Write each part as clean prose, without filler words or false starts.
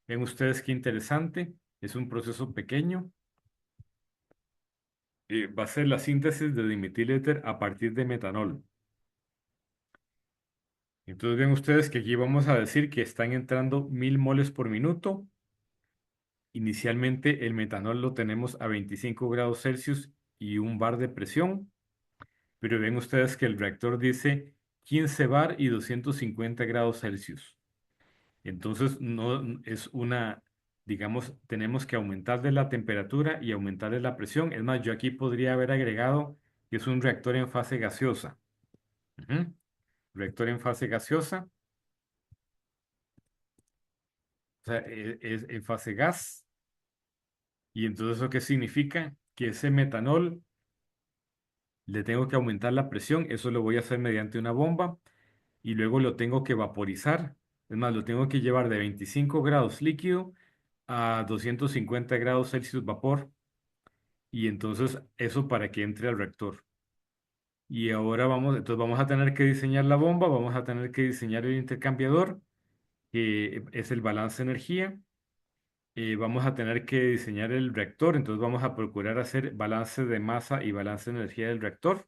Ven ustedes qué interesante. Es un proceso pequeño. Va a ser la síntesis de dimetiléter a partir de metanol. Entonces ven ustedes que aquí vamos a decir que están entrando 1000 moles por minuto. Inicialmente el metanol lo tenemos a 25 grados Celsius y un bar de presión. Pero ven ustedes que el reactor dice 15 bar y 250 grados Celsius. Entonces, no es una, digamos, tenemos que aumentarle la temperatura y aumentarle la presión. Es más, yo aquí podría haber agregado que es un reactor en fase gaseosa. Ujú. Reactor en fase gaseosa, o sea, es en fase gas. Y entonces, ¿eso qué significa? Que ese metanol le tengo que aumentar la presión. Eso lo voy a hacer mediante una bomba. Y luego lo tengo que vaporizar. Es más, lo tengo que llevar de 25 grados líquido a 250 grados Celsius vapor. Y entonces eso para que entre al reactor. Y ahora entonces vamos a tener que diseñar la bomba, vamos a tener que diseñar el intercambiador, que es el balance de energía. Vamos a tener que diseñar el reactor, entonces vamos a procurar hacer balance de masa y balance de energía del reactor.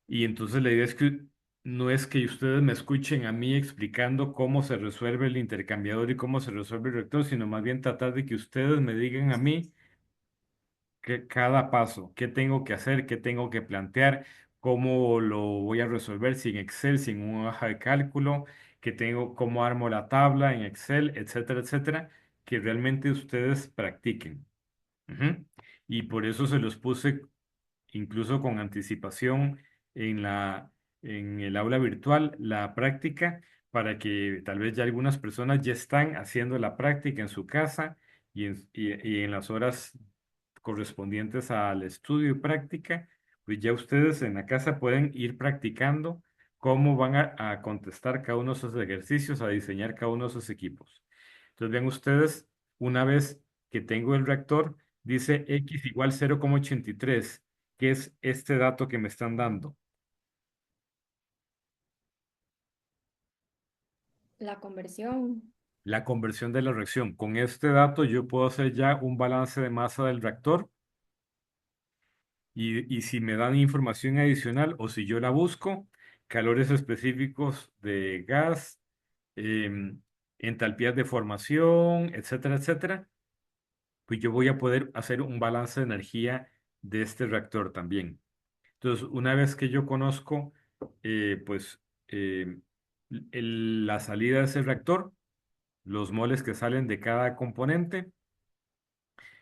Y entonces la idea es que no es que ustedes me escuchen a mí explicando cómo se resuelve el intercambiador y cómo se resuelve el reactor, sino más bien tratar de que ustedes me digan a mí cada paso, qué tengo que hacer, qué tengo que plantear, cómo lo voy a resolver, si en Excel, si en una hoja de cálculo, que tengo, cómo armo la tabla en Excel, etcétera, etcétera, que realmente ustedes practiquen. Ujú. Y por eso se los puse incluso con anticipación en en el aula virtual, la práctica, para que tal vez ya algunas personas ya están haciendo la práctica en su casa y en las horas correspondientes al estudio y práctica, pues ya ustedes en la casa pueden ir practicando cómo van a contestar cada uno de esos ejercicios, a diseñar cada uno de esos equipos. Entonces, ven ustedes, una vez que tengo el reactor, dice X igual 0,83, que es este dato que me están dando, La conversión. la conversión de la reacción. Con este dato yo puedo hacer ya un balance de masa del reactor y si me dan información adicional o si yo la busco, calores específicos de gas, entalpías de formación, etcétera, etcétera, pues yo voy a poder hacer un balance de energía de este reactor también. Entonces, una vez que yo conozco, pues, la salida de ese reactor, los moles que salen de cada componente,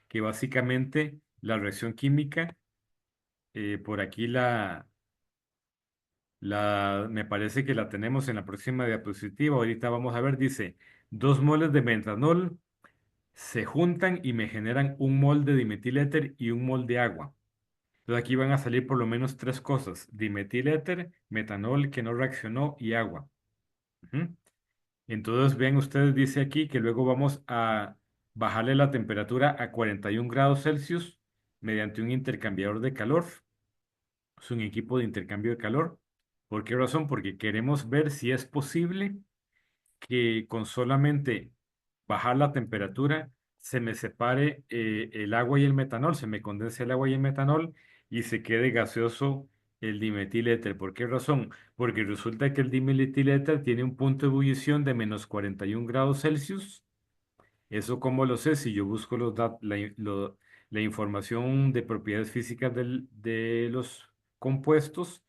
que básicamente la reacción química, por aquí me parece que la tenemos en la próxima diapositiva, ahorita vamos a ver, dice, 2 moles de metanol se juntan y me generan un mol de dimetiléter y un mol de agua. Entonces aquí van a salir por lo menos tres cosas: dimetiléter, metanol que no reaccionó y agua. Ujú. Entonces vean ustedes, dice aquí que luego vamos a bajarle la temperatura a 41 grados Celsius mediante un intercambiador de calor. Es un equipo de intercambio de calor. ¿Por qué razón? Porque queremos ver si es posible que con solamente bajar la temperatura se me separe el agua y el metanol, se me condense el agua y el metanol y se quede gaseoso el dimetiléter. ¿Por qué razón? Porque resulta que el dimetiléter tiene un punto de ebullición de menos 41 grados Celsius. ¿Eso cómo lo sé? Si yo busco la información de propiedades físicas de los compuestos,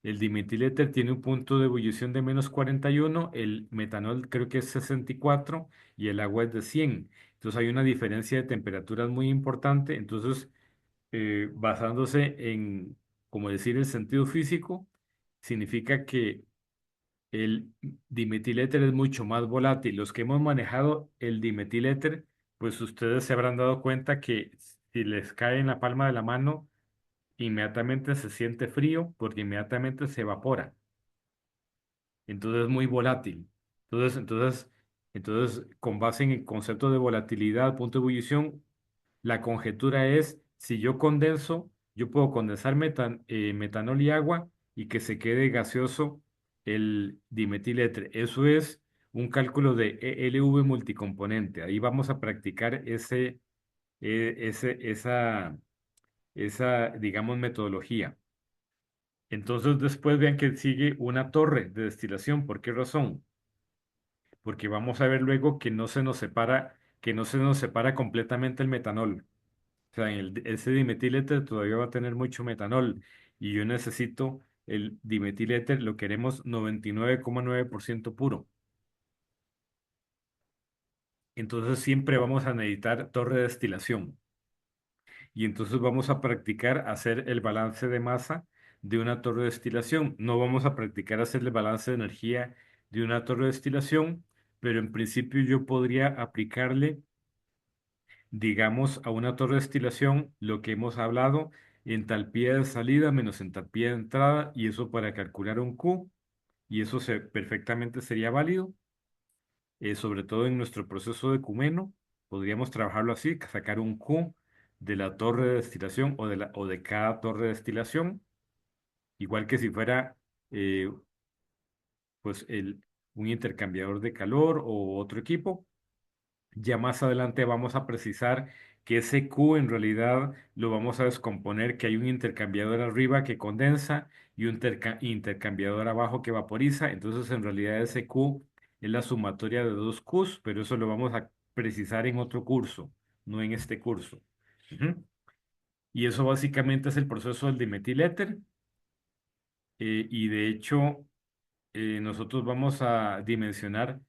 el dimetiléter tiene un punto de ebullición de menos 41, el metanol creo que es 64 y el agua es de 100. Entonces hay una diferencia de temperaturas muy importante. Entonces, basándose en, como decir, el sentido físico, significa que el dimetiléter es mucho más volátil. Los que hemos manejado el dimetiléter, pues ustedes se habrán dado cuenta que si les cae en la palma de la mano, inmediatamente se siente frío porque inmediatamente se evapora. Entonces es muy volátil. Entonces, con base en el concepto de volatilidad, punto de ebullición, la conjetura es, si yo condenso, yo puedo condensar metanol y agua y que se quede gaseoso el dimetiléter. Eso es un cálculo de LV multicomponente. Ahí vamos a practicar esa, digamos, metodología. Entonces después vean que sigue una torre de destilación. ¿Por qué razón? Porque vamos a ver luego que no se nos separa completamente el metanol. O sea, ese dimetiléter todavía va a tener mucho metanol y yo necesito el dimetiléter, lo queremos 99,9% puro. Entonces siempre vamos a necesitar torre de destilación y entonces vamos a practicar hacer el balance de masa de una torre de destilación. No vamos a practicar hacer el balance de energía de una torre de destilación, pero en principio yo podría aplicarle, digamos, a una torre de destilación lo que hemos hablado, entalpía de salida menos entalpía de entrada, y eso para calcular un Q, y eso perfectamente sería válido, sobre todo en nuestro proceso de Cumeno, podríamos trabajarlo así, sacar un Q de la torre de destilación o de cada torre de destilación, igual que si fuera eh, pues un intercambiador de calor o otro equipo. Ya más adelante vamos a precisar que ese Q en realidad lo vamos a descomponer, que hay un intercambiador arriba que condensa y un intercambiador abajo que vaporiza. Entonces en realidad ese Q es la sumatoria de dos Qs, pero eso lo vamos a precisar en otro curso, no en este curso. Ujú. Y eso básicamente es el proceso del dimetiléter. Y de hecho nosotros vamos a dimensionar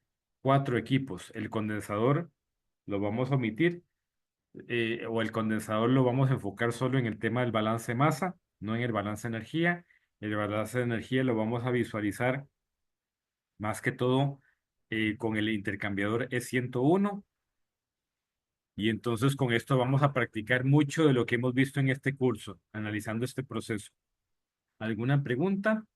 cuatro equipos. El condensador lo vamos a omitir, o el condensador lo vamos a enfocar solo en el tema del balance masa, no en el balance energía. El balance de energía lo vamos a visualizar más que todo con el intercambiador E101. Y entonces con esto vamos a practicar mucho de lo que hemos visto en este curso, analizando este proceso. ¿Alguna pregunta?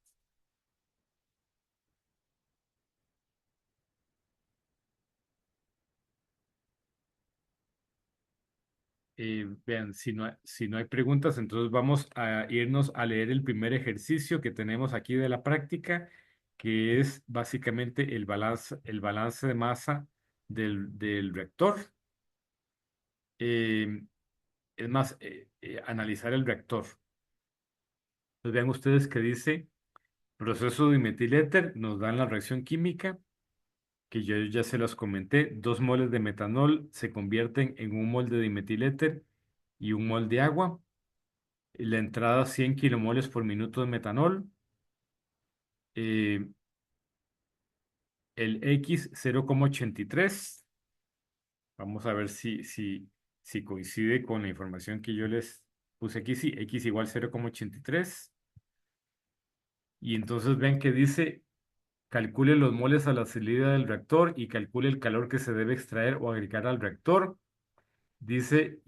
Vean, si no hay preguntas, entonces vamos a irnos a leer el primer ejercicio que tenemos aquí de la práctica, que es básicamente el balance de masa del reactor. Eh, es más, analizar el reactor. Pues vean ustedes que dice proceso de metiléter, nos dan la reacción química, que yo ya se los comenté. 2 moles de metanol se convierten en 1 mol de dimetiléter y 1 mol de agua. La entrada 100 kilomoles por minuto de metanol, eh, el X 0,83. Vamos a ver si coincide con la información que yo les puse aquí. Sí, X igual 0,83. Y entonces ven que dice, calcule los moles a la salida del reactor y calcule el calor que se debe extraer o agregar al reactor. Dice,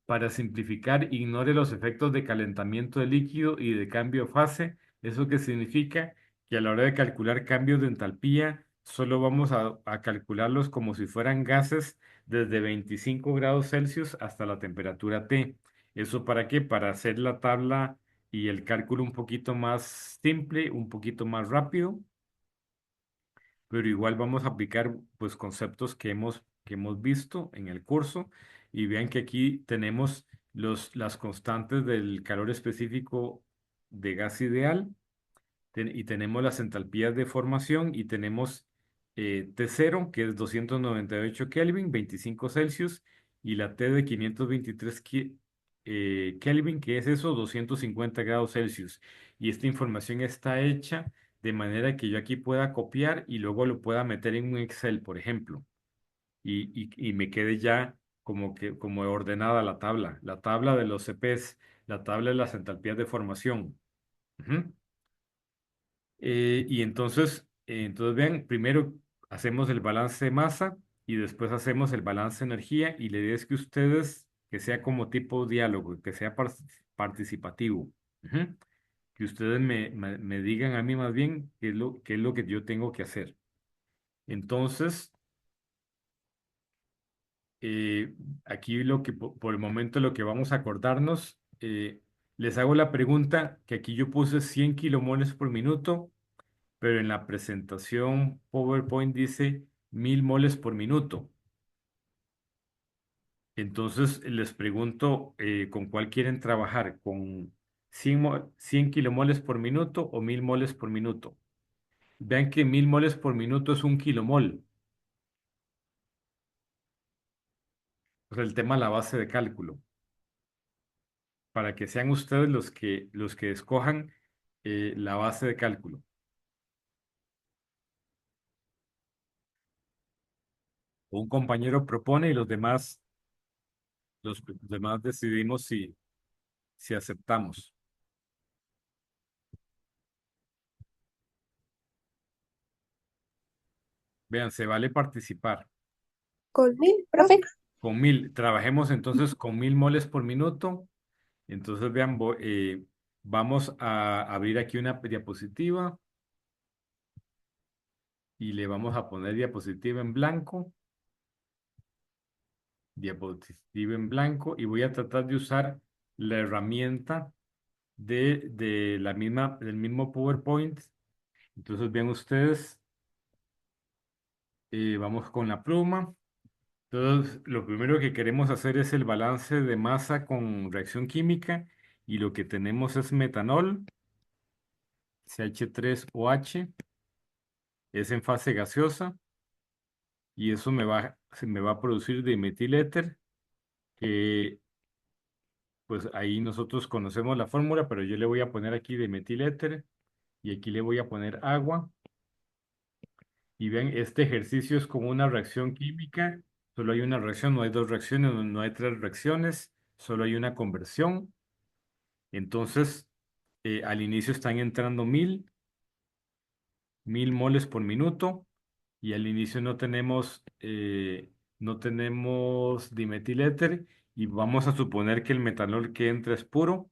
para simplificar, ignore los efectos de calentamiento del líquido y de cambio de fase. ¿Eso qué significa? Que a la hora de calcular cambios de entalpía, solo vamos a calcularlos como si fueran gases desde 25 grados Celsius hasta la temperatura T. ¿Eso para qué? Para hacer la tabla y el cálculo un poquito más simple, un poquito más rápido, pero igual vamos a aplicar pues conceptos que hemos visto en el curso y vean que aquí tenemos las constantes del calor específico de gas ideal, y tenemos las entalpías de formación y tenemos T0 que es 298 Kelvin, 25 Celsius, y la T de 523 Kelvin, que es eso, 250 grados Celsius. Y esta información está hecha de manera que yo aquí pueda copiar y luego lo pueda meter en un Excel, por ejemplo, y me quede ya como ordenada la tabla de los CPs, la tabla de las entalpías de formación. Ujú. Y entonces vean, primero hacemos el balance de masa y después hacemos el balance de energía, y la idea es que ustedes, que sea como tipo diálogo, que sea participativo. Ujú. Que ustedes me digan a mí más bien qué es lo que yo tengo que hacer. Entonces, eh, aquí por el momento lo que vamos a acordarnos, les hago la pregunta que aquí yo puse 100 kilomoles por minuto, pero en la presentación PowerPoint dice 1000 moles por minuto. Entonces les pregunto con cuál quieren trabajar, con 100 kilomoles por minuto o 1000 moles por minuto. Vean que 1000 moles por minuto es un kilomol. O sea, el tema de la base de cálculo. Para que sean ustedes los que escojan la base de cálculo. Un compañero propone y los demás decidimos si aceptamos. Vean, se vale participar. Con 1000, profe. Con 1000, trabajemos entonces con 1000 moles por minuto. Entonces, vean, vamos a abrir aquí una diapositiva y le vamos a poner diapositiva en blanco, diapositiva en blanco, y voy a tratar de usar la herramienta del mismo PowerPoint. Entonces, vean ustedes, vamos con la pluma. Entonces, lo primero que queremos hacer es el balance de masa con reacción química y lo que tenemos es metanol, CH3OH, es en fase gaseosa y eso se me va a producir dimetiléter, que pues ahí nosotros conocemos la fórmula, pero yo le voy a poner aquí dimetiléter y aquí le voy a poner agua. Y ven, este ejercicio es como una reacción química, solo hay una reacción, no hay dos reacciones, no hay tres reacciones, solo hay una conversión. Entonces, al inicio están entrando 1000 moles por minuto y al inicio no tenemos dimetiléter y vamos a suponer que el metanol que entra es puro.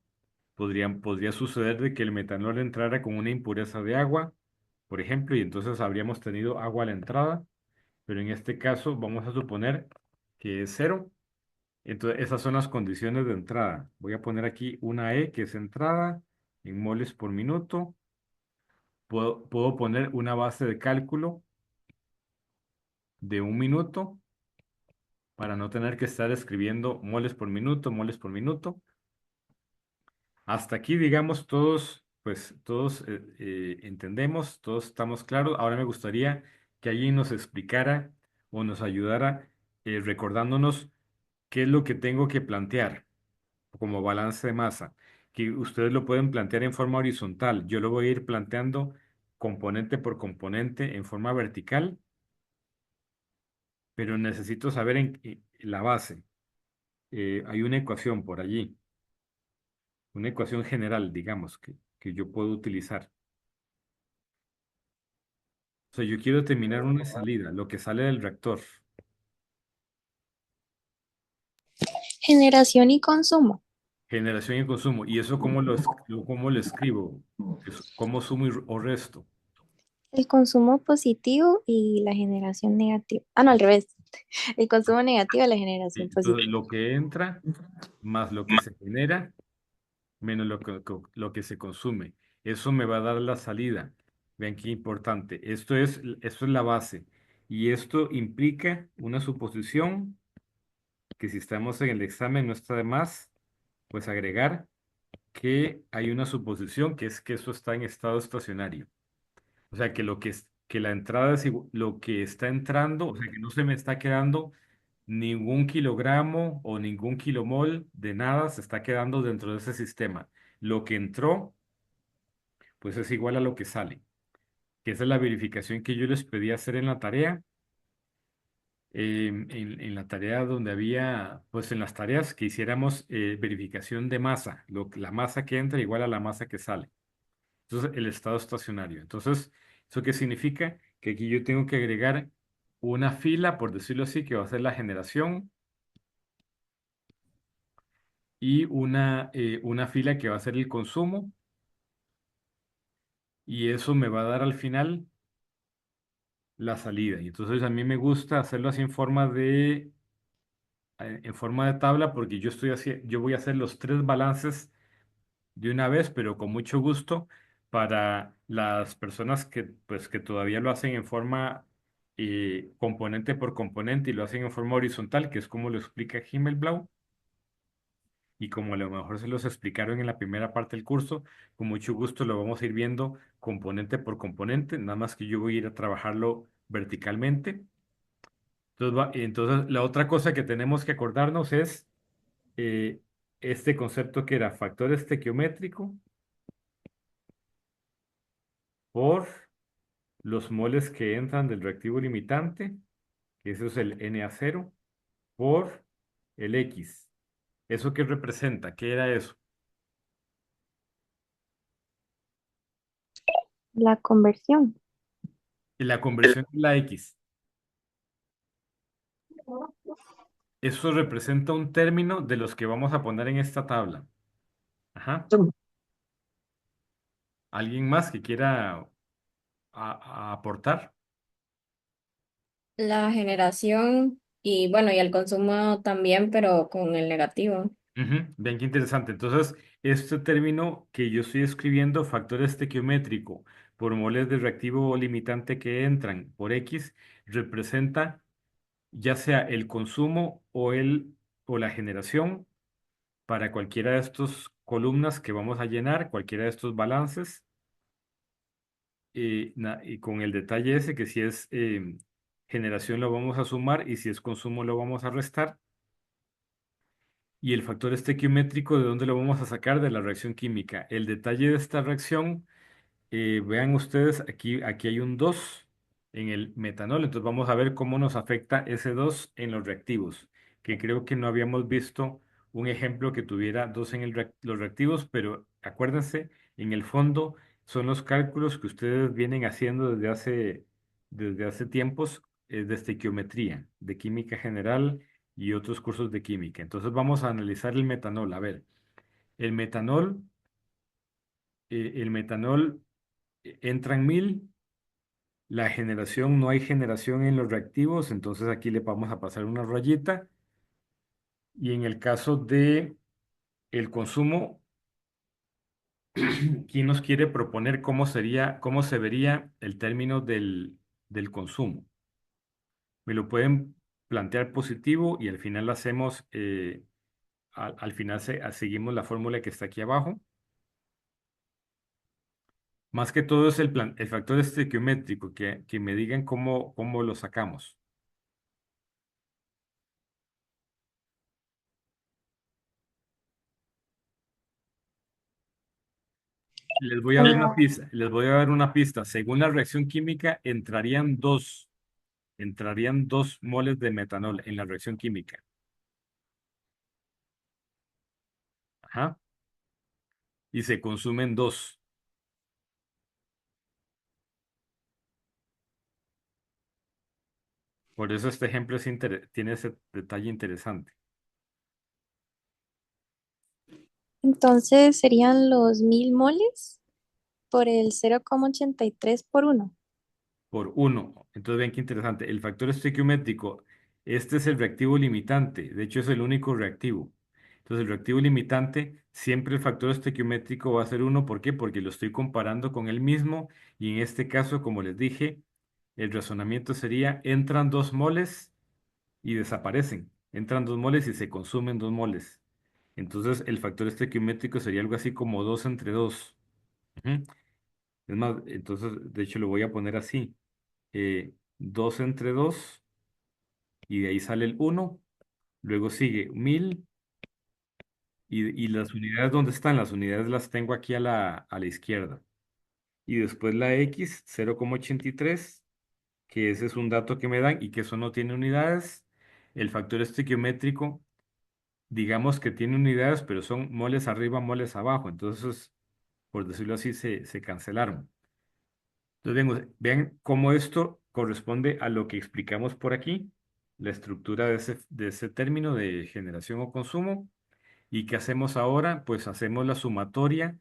Podría suceder de que el metanol entrara con una impureza de agua, por ejemplo, y entonces habríamos tenido agua a la entrada, pero en este caso vamos a suponer que es cero. Entonces, esas son las condiciones de entrada. Voy a poner aquí una E que es entrada en moles por minuto. Puedo poner una base de cálculo de 1 minuto para no tener que estar escribiendo moles por minuto, moles por minuto. Hasta aquí, digamos, todos entendemos, todos estamos claros. Ahora me gustaría que alguien nos explicara o nos ayudara recordándonos qué es lo que tengo que plantear como balance de masa, que ustedes lo pueden plantear en forma horizontal. Yo lo voy a ir planteando componente por componente en forma vertical, pero necesito saber la base. Hay una ecuación por allí, una ecuación general, digamos, que yo puedo utilizar. O sea, yo quiero determinar una salida, lo que sale del reactor, Generación y consumo. generación y consumo. ¿Y eso cómo lo escribo? ¿Cómo sumo o resto? El consumo positivo y la generación negativa. Ah, no, al revés. El consumo negativo y la generación Entonces, positiva. lo que entra más lo que se genera menos lo que se consume. Eso me va a dar la salida. Vean qué importante. Esto es la base. Y esto implica una suposición que si estamos en el examen no está de más, pues agregar que hay una suposición que es que eso está en estado estacionario. O sea, que la entrada es lo que está entrando, o sea, que no se me está quedando ningún kilogramo o ningún kilomol de nada se está quedando dentro de ese sistema. Lo que entró, pues es igual a lo que sale, que esa es la verificación que yo les pedí hacer en la tarea. En la tarea donde había, pues en las tareas que hiciéramos verificación de masa, la masa que entra igual a la masa que sale. Entonces, el estado estacionario. Entonces, ¿eso qué significa? Que aquí yo tengo que agregar una fila, por decirlo así, que va a ser la generación y una fila que va a ser el consumo y eso me va a dar al final la salida. Y entonces a mí me gusta hacerlo así en forma de tabla porque yo voy a hacer los tres balances de una vez, pero con mucho gusto para las personas que todavía lo hacen en forma componente por componente y lo hacen en forma horizontal, que es como lo explica Himmelblau. Y como a lo mejor se los explicaron en la primera parte del curso, con mucho gusto lo vamos a ir viendo componente por componente, nada más que yo voy a ir a trabajarlo verticalmente. Entonces, entonces la otra cosa que tenemos que acordarnos es eh, este concepto que era factor estequiométrico por los moles que entran del reactivo limitante, que eso es el Na0, por el X. ¿Eso qué representa? ¿Qué era eso? La conversión. Y la conversión de la X. Eso representa un término de los que vamos a poner en esta tabla. Ajá. ¿Alguien más que quiera a aportar? La generación y bueno, y el consumo también, pero con el negativo. Ujú. Vean qué interesante. Entonces, este término que yo estoy escribiendo, factor estequiométrico por moles de reactivo limitante que entran por X, representa ya sea el consumo o la generación para cualquiera de estas columnas que vamos a llenar, cualquiera de estos balances, y con el detalle ese que si es generación lo vamos a sumar y si es consumo lo vamos a restar. Y el factor estequiométrico, ¿de dónde lo vamos a sacar? De la reacción química. El detalle de esta reacción, vean ustedes, aquí hay un 2 en el metanol, entonces vamos a ver cómo nos afecta ese 2 en los reactivos, que creo que no habíamos visto un ejemplo que tuviera 2 en los reactivos, pero acuérdense, en el fondo son los cálculos que ustedes vienen haciendo desde hace tiempos, de estequiometría, de química general y otros cursos de química. Entonces vamos a analizar el metanol. A ver, el metanol, entra en 1000. La generación, no hay generación en los reactivos, entonces aquí le vamos a pasar una rayita. Y en el caso de el consumo, ¿quién nos quiere proponer cómo se vería el término del consumo? Me lo pueden plantear positivo y al final hacemos, al final seguimos la fórmula que está aquí abajo. Más que todo es el factor estequiométrico, que me digan cómo lo sacamos. Les voy a dar una pista, les voy a dar una pista. Según la reacción química, entrarían dos moles de metanol en la reacción química. Ajá. Y se consumen dos. Por eso este ejemplo tiene ese detalle interesante. Entonces serían los 1000 moles por el 0,83 por uno. Por uno. Entonces, vean qué interesante. El factor estequiométrico, este es el reactivo limitante. De hecho, es el único reactivo. Entonces, el reactivo limitante, siempre el factor estequiométrico va a ser uno. ¿Por qué? Porque lo estoy comparando con el mismo. Y en este caso, como les dije, el razonamiento sería, entran 2 moles y desaparecen. Entran 2 moles y se consumen 2 moles. Entonces, el factor estequiométrico sería algo así como 2 entre 2. Es más, entonces, de hecho, lo voy a poner así. 2 entre 2 y de ahí sale el uno. Luego sigue 1000 y las unidades, ¿dónde están? Las unidades las tengo aquí a la izquierda. Y después la X, 0,83, que ese es un dato que me dan y que eso no tiene unidades. El factor estequiométrico, digamos que tiene unidades, pero son moles arriba, moles abajo. Entonces, por decirlo así, se cancelaron. Entonces, vean cómo esto corresponde a lo que explicamos por aquí, la estructura de ese término de generación o consumo. ¿Y qué hacemos ahora? Pues hacemos la sumatoria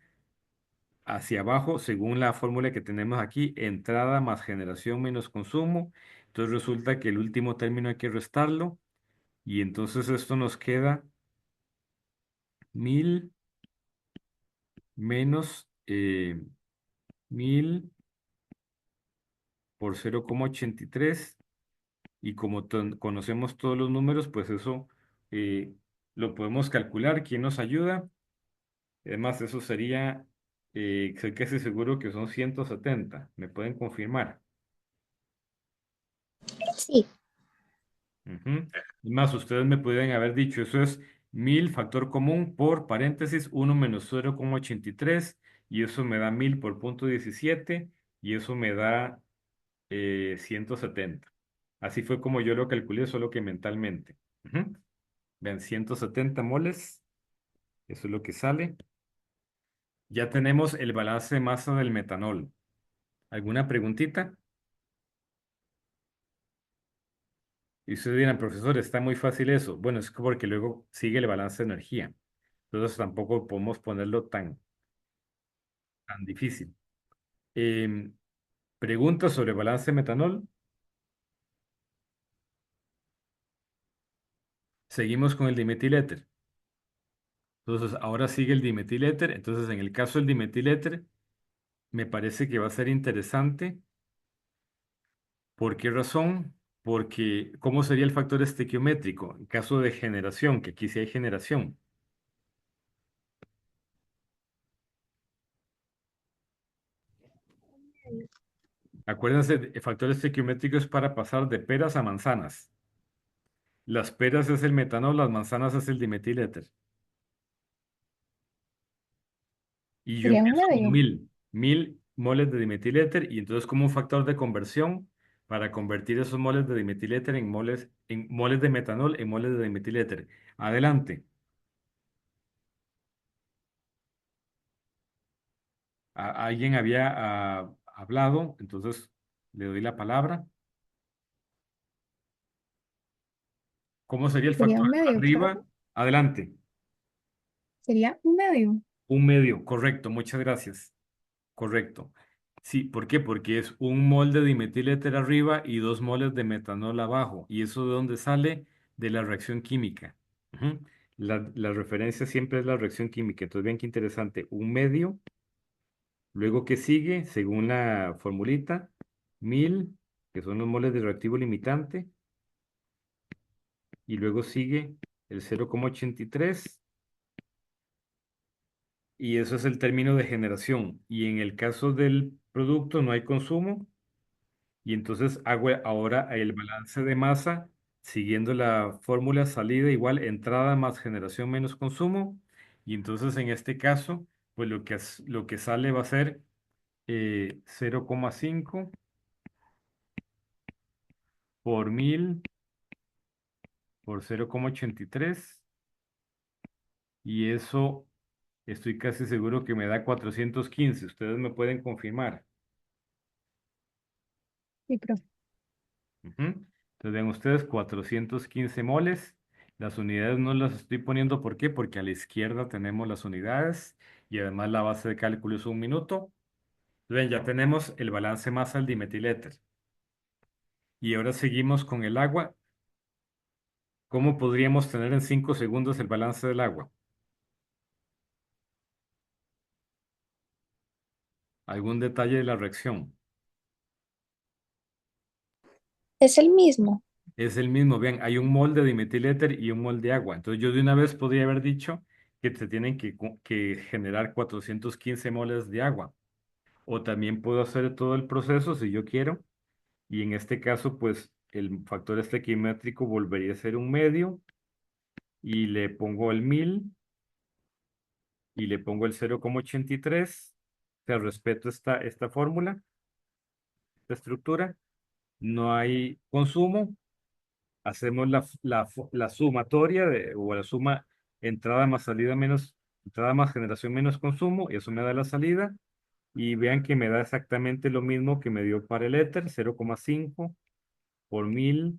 hacia abajo según la fórmula que tenemos aquí, entrada más generación menos consumo. Entonces resulta que el último término hay que restarlo y entonces esto nos queda 1000 menos 1000 por 0,83. y como conocemos todos los números, pues eso eh, lo podemos calcular. ¿Quién nos ayuda? Además, eso sería, estoy casi seguro que son 170. ¿Me pueden confirmar? Sí, Ujú. Es más, ustedes me pueden haber dicho, eso es 1000 factor común por paréntesis 1 - 0,83 y eso me da 1000 por punto 17 y eso me da 170. Así fue como yo lo calculé, solo que mentalmente. Ujú. Vean, 170 moles, eso es lo que sale. Ya tenemos el balance de masa del metanol. ¿Alguna preguntita? Y ustedes dirán, profesor, está muy fácil eso. Bueno, es porque luego sigue el balance de energía. Entonces tampoco podemos ponerlo tan difícil. Em, Preguntas sobre balance de metanol. Seguimos con el dimetiléter. Entonces, ahora sigue el dimetiléter. Entonces, en el caso del dimetiléter, me parece que va a ser interesante. ¿Por qué razón? Porque, ¿cómo sería el factor estequiométrico en caso de generación? Que aquí sí hay generación. Acuérdense, el factor estequiométrico es para pasar de peras a manzanas. Las peras es el metanol, las manzanas es el dimetiléter. Y yo Sería un empiezo con medio. 1000 moles de dimetiléter y entonces como un factor de conversión para convertir esos moles de dimetiléter en moles de metanol en moles de dimetiléter. Adelante. Alguien había hablado, entonces le doy la palabra. ¿Cómo sería el Sería factor un medio, claro. arriba? Adelante. Sería un medio. Un medio, correcto, muchas gracias. Correcto. Sí, ¿por qué? Porque es un mol de dimetiléter arriba y 2 moles de metanol abajo. ¿Y eso de dónde sale? De la reacción química. Ujú. La referencia siempre es la reacción química. Entonces, vean qué interesante. Un medio, luego que sigue, según la formulita, 1000, que son los moles de reactivo limitante, y luego sigue el 0,83, y eso es el término de generación. Y en el caso del producto no hay consumo. Y entonces hago ahora el balance de masa siguiendo la fórmula salida igual entrada más generación menos consumo. Y entonces en este caso, pues lo que sale va a ser 0,5 por 1000 por 0,83. Y eso estoy casi seguro que me da 415. Ustedes me pueden confirmar. Sí, profe. Ujú. Entonces ven ustedes 415 moles. Las unidades no las estoy poniendo, ¿por qué? Porque a la izquierda tenemos las unidades y además la base de cálculo es 1 minuto. Ven, ya tenemos el balance masa del dimetiléter. Y ahora seguimos con el agua. ¿Cómo podríamos tener en 5 segundos el balance del agua? ¿Algún detalle de la reacción? es el mismo. Es el mismo, bien, hay un mol de dimetiléter y un mol de agua. Entonces yo de una vez podría haber dicho que se tienen que generar 415 moles de agua. O también puedo hacer todo el proceso si yo quiero. Y en este caso, pues el factor estequiométrico volvería a ser un medio y le pongo el 1000 y le pongo el 0,83. O sea, respeto esta fórmula, esta estructura. No hay consumo. Hacemos la sumatoria o la suma entrada más salida menos, entrada más generación menos consumo. Y eso me da la salida. Y vean que me da exactamente lo mismo que me dio para el éter, 0,5 por 1000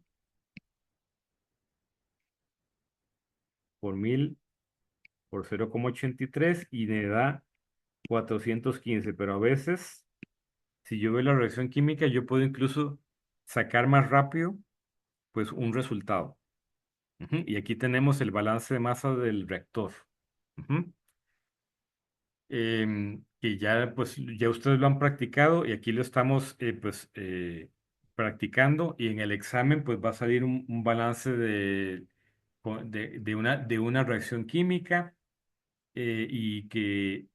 por 1000 por 0,83 y me da 415. Pero a veces, si yo veo la reacción química, yo puedo incluso sacar más rápido pues un resultado. Ujú. Y aquí tenemos el balance de masa del reactor. Ujú. Que ya pues ya ustedes lo han practicado y aquí lo estamos practicando y en el examen pues va a salir un balance de una reacción química y que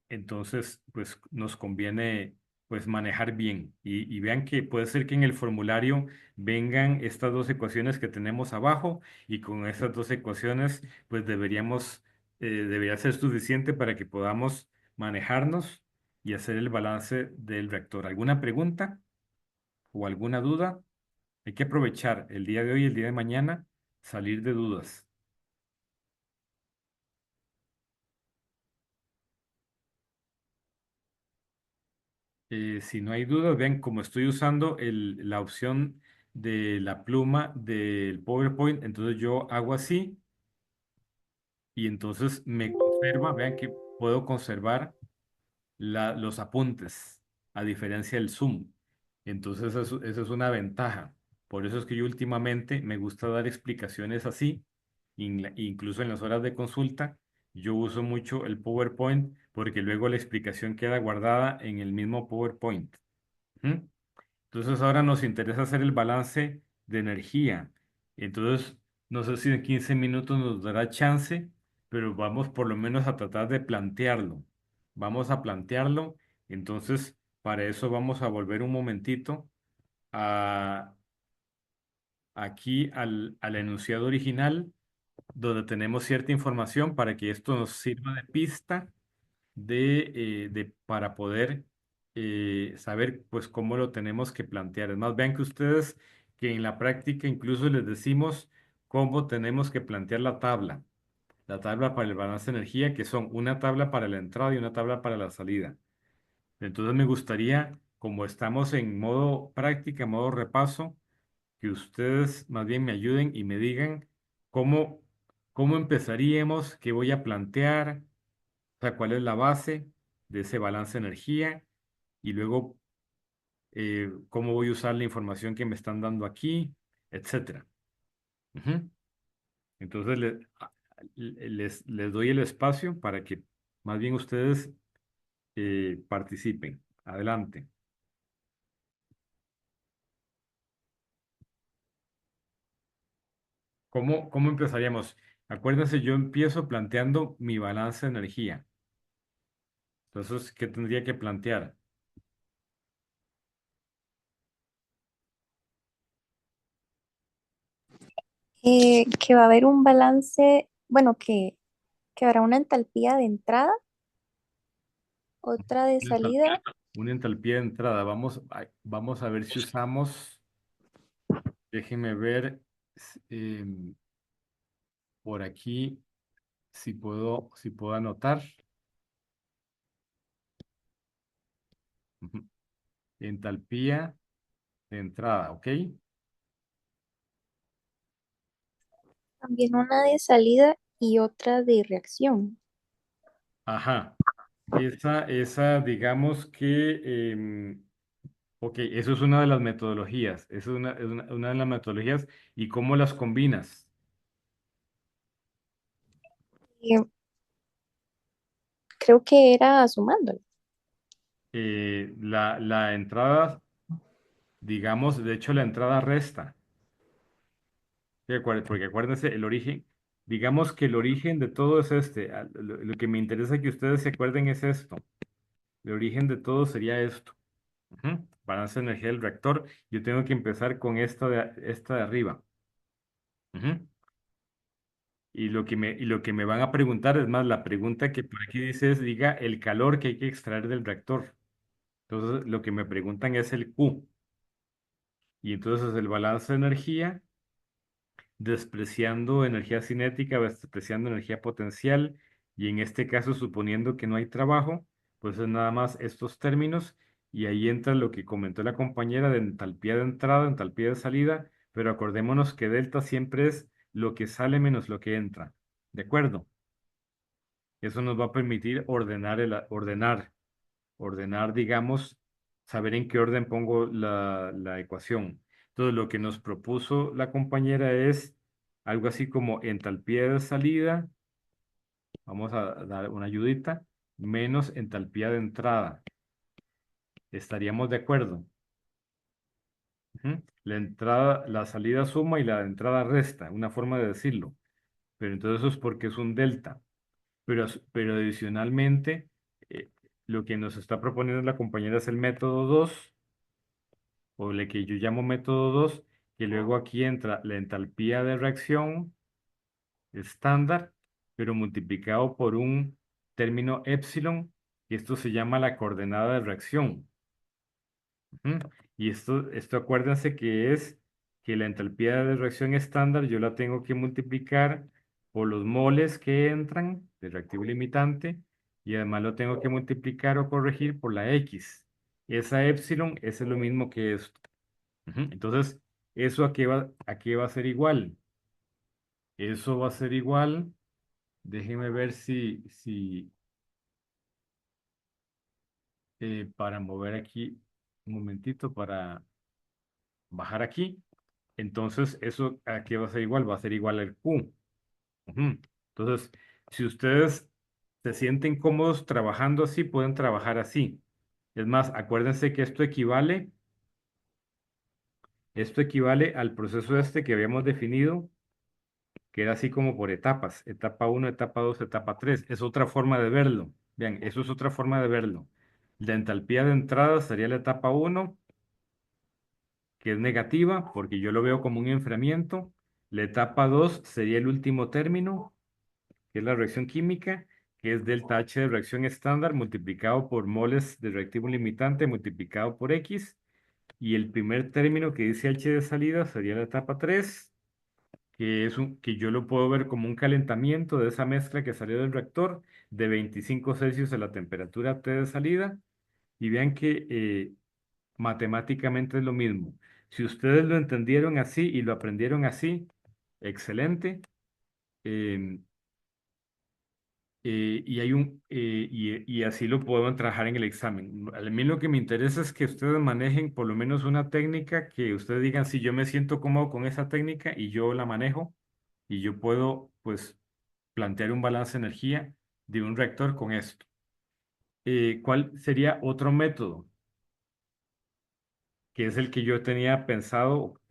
entonces pues nos conviene pues manejar bien y vean que puede ser que en el formulario vengan estas dos ecuaciones que tenemos abajo y con esas dos ecuaciones pues debería ser suficiente para que podamos manejarnos y hacer el balance del reactor. ¿Alguna pregunta o alguna duda? Hay que aprovechar el día de hoy y el día de mañana, salir de dudas. Si no hay dudas, vean como estoy usando la opción de la pluma del PowerPoint, entonces yo hago así y entonces me conserva, vean que puedo conservar los apuntes, a diferencia del Zoom. Entonces eso es una ventaja. Por eso es que yo últimamente me gusta dar explicaciones así, incluso en las horas de consulta. Yo uso mucho el PowerPoint porque luego la explicación queda guardada en el mismo PowerPoint. ¿Mm? Entonces ahora nos interesa hacer el balance de energía. Entonces, no sé si en 15 minutos nos dará chance, pero vamos por lo menos a tratar de plantearlo. Vamos a plantearlo. Entonces, para eso vamos a volver un momentito a, aquí al enunciado original, donde tenemos cierta información para que esto nos sirva de pista para poder saber pues cómo lo tenemos que plantear. Es más, vean que ustedes que en la práctica incluso les decimos cómo tenemos que plantear la tabla para el balance de energía, que son una tabla para la entrada y una tabla para la salida. Entonces me gustaría, como estamos en modo práctica, modo repaso, que ustedes más bien me ayuden y me digan cómo, cómo empezaríamos, qué voy a plantear, o sea, cuál es la base de ese balance de energía y luego cómo voy a usar la información que me están dando aquí, etcétera. Ujú. Entonces les doy el espacio para que más bien ustedes participen. Adelante. ¿Cómo empezaríamos? Acuérdense, yo empiezo planteando mi balance de energía. Entonces, ¿qué tendría que plantear? Que va a haber un balance, bueno, que habrá una entalpía de entrada, otra de Una entalpía, salida. una entalpía de entrada. Vamos a ver si usamos. Déjenme ver por aquí si puedo anotar. Ujú. Entalpía de entrada, ¿ok? También una de salida y otra de reacción. Ajá. Digamos que, ok, eso es una de las metodologías. Eso es una de las metodologías. ¿Y cómo las combinas? Eh, Creo que era sumándolo. La entrada, digamos, de hecho la entrada resta. Sí, porque acuérdense, el origen, digamos que el origen de todo es este. Lo que me interesa que ustedes se acuerden es esto. El origen de todo sería esto. Ujú. Balance de energía del reactor. Yo tengo que empezar con esta de arriba. Ujú. Y lo que me van a preguntar, es más, la pregunta que por aquí dice es, diga, el calor que hay que extraer del reactor. Entonces, lo que me preguntan es el Q. Y entonces el balance de energía despreciando energía cinética, despreciando energía potencial, y en este caso suponiendo que no hay trabajo, pues es nada más estos términos, y ahí entra lo que comentó la compañera de entalpía de entrada, entalpía de salida, pero acordémonos que delta siempre es lo que sale menos lo que entra, ¿de acuerdo? Eso nos va a permitir ordenar, digamos, saber en qué orden pongo la ecuación. Entonces, lo que nos propuso la compañera es algo así como entalpía de salida, vamos a dar una ayudita, menos entalpía de entrada. ¿Estaríamos de acuerdo? Ujú. La entrada, la salida suma y la entrada resta, una forma de decirlo. Pero entonces eso es porque es un delta. Pero adicionalmente, eh, lo que nos está proponiendo la compañera es el método 2 o el que yo llamo método 2 que luego aquí entra la entalpía de reacción estándar, pero multiplicado por un término epsilon, y esto se llama la coordenada de reacción. Ujú. Y esto acuérdense que es que la entalpía de reacción estándar yo la tengo que multiplicar por los moles que entran de reactivo limitante y además lo tengo que multiplicar o corregir por la X. Esa epsilon, ese es lo mismo que esto. Ujú. Entonces, ¿eso a qué va a ser igual? Eso va a ser igual. Déjenme ver si para mover aquí un momentito para bajar aquí. Entonces, ¿eso a qué va a ser igual? Va a ser igual al Q. Ujú. Entonces, si ustedes se sienten cómodos trabajando así, pueden trabajar así. Es más, acuérdense que esto equivale al proceso este que habíamos definido, que era así como por etapas. Etapa uno, etapa 2, etapa 3. Es otra forma de verlo. Vean, eso es otra forma de verlo. La entalpía de entrada sería la etapa uno, que es negativa, porque yo lo veo como un enfriamiento. La etapa 2 sería el último término, que es la reacción química, que es delta H de reacción estándar multiplicado por moles de reactivo limitante multiplicado por X. Y el primer término que dice H de salida sería la etapa 3, que yo lo puedo ver como un calentamiento de esa mezcla que salió del reactor de 25 Celsius a la temperatura T de salida. Y vean que matemáticamente es lo mismo. Si ustedes lo entendieron así y lo aprendieron así, excelente. Em, y así lo podemos trabajar en el examen. A mí lo que me interesa es que ustedes manejen por lo menos una técnica que ustedes digan si yo me siento cómodo con esa técnica y yo la manejo y yo puedo pues plantear un balance de energía de un reactor con esto. ¿Cuál sería otro método? Que es el que yo tenía pensado.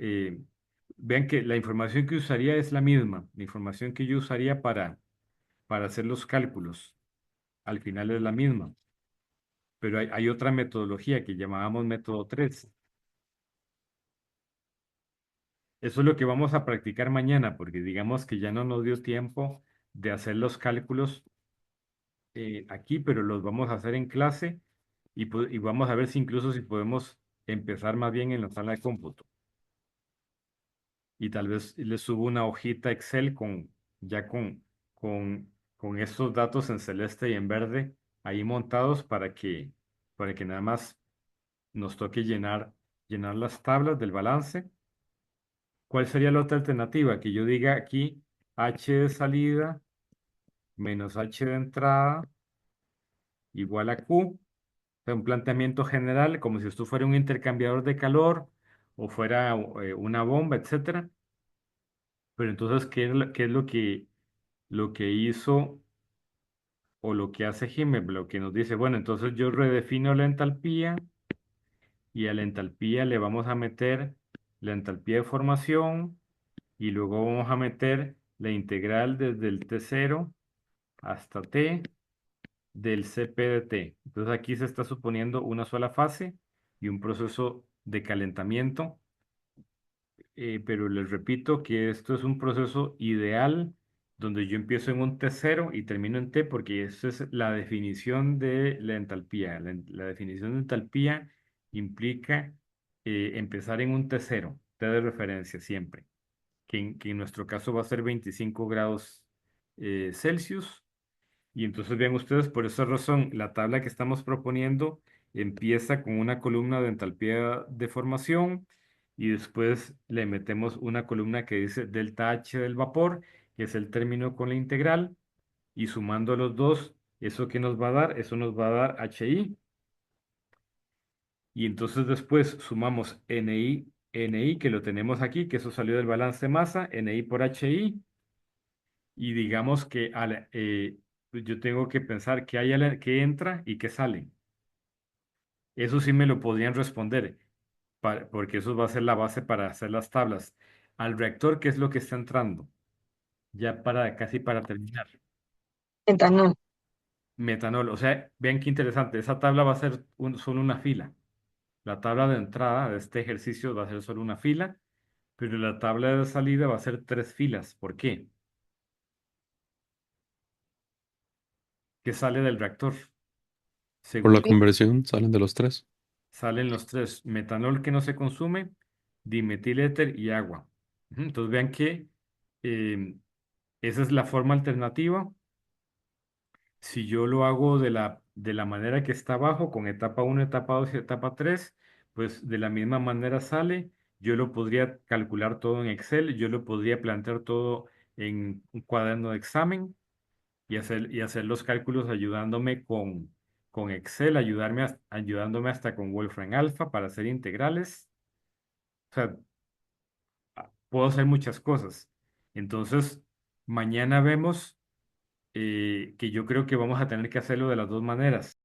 Vean que la información que usaría es la misma, la información que yo usaría para hacer los cálculos. Al final es la misma, pero hay otra metodología que llamábamos método 3. Eso es lo que vamos a practicar mañana, porque digamos que ya no nos dio tiempo de hacer los cálculos aquí, pero los vamos a hacer en clase y vamos a ver si incluso si podemos empezar más bien en la sala de cómputo. Y tal vez les subo una hojita Excel ya con estos datos en celeste y en verde ahí montados para que nada más nos toque llenar las tablas del balance. ¿Cuál sería la otra alternativa? Que yo diga aquí H de salida menos H de entrada igual a Q. O sea, un planteamiento general como si esto fuera un intercambiador de calor o fuera una bomba, etcétera. Pero entonces, ¿qué es lo que hizo o lo que hace Himmler? Lo que nos dice, bueno, entonces yo redefino la entalpía y a la entalpía le vamos a meter la entalpía de formación y luego vamos a meter la integral desde el T0 hasta T del Cp de T. Entonces aquí se está suponiendo una sola fase y un proceso de calentamiento, pero les repito que esto es un proceso ideal donde yo empiezo en un T0 y termino en T porque esa es la definición de la entalpía. La definición de entalpía implica empezar en un T0, T de referencia siempre, que en nuestro caso va a ser 25 grados Celsius. Y entonces vean ustedes, por esa razón, la tabla que estamos proponiendo empieza con una columna de entalpía de formación y después le metemos una columna que dice delta H del vapor, que es el término con la integral, y sumando los dos, ¿eso qué nos va a dar? Eso nos va a dar HI. Y entonces después sumamos NI, que lo tenemos aquí, que eso salió del balance de masa, NI por HI. Y digamos que pues yo tengo que pensar qué entra y qué sale. Eso sí me lo podrían responder. porque eso va a ser la base para hacer las tablas. Al reactor, ¿qué es lo que está entrando? Ya casi para terminar. Etanol. Metanol. O sea, vean qué interesante. Esa tabla va a ser solo una fila. La tabla de entrada de este ejercicio va a ser solo una fila, pero la tabla de salida va a ser tres filas. ¿Por qué? ¿Qué sale del reactor? Por la Según conversión salen de los tres. salen los tres, metanol que no se consume, dimetiléter y agua. Entonces vean que eh, esa es la forma alternativa. Si yo lo hago de la manera que está abajo, con etapa uno, etapa 2 y etapa 3, pues de la misma manera sale. Yo lo podría calcular todo en Excel, yo lo podría plantear todo en un cuaderno de examen y hacer los cálculos ayudándome con Excel, ayudándome hasta con Wolfram Alpha para hacer integrales. O sea, puedo hacer muchas cosas. Entonces, mañana vemos que yo creo que vamos a tener que hacerlo de las dos maneras.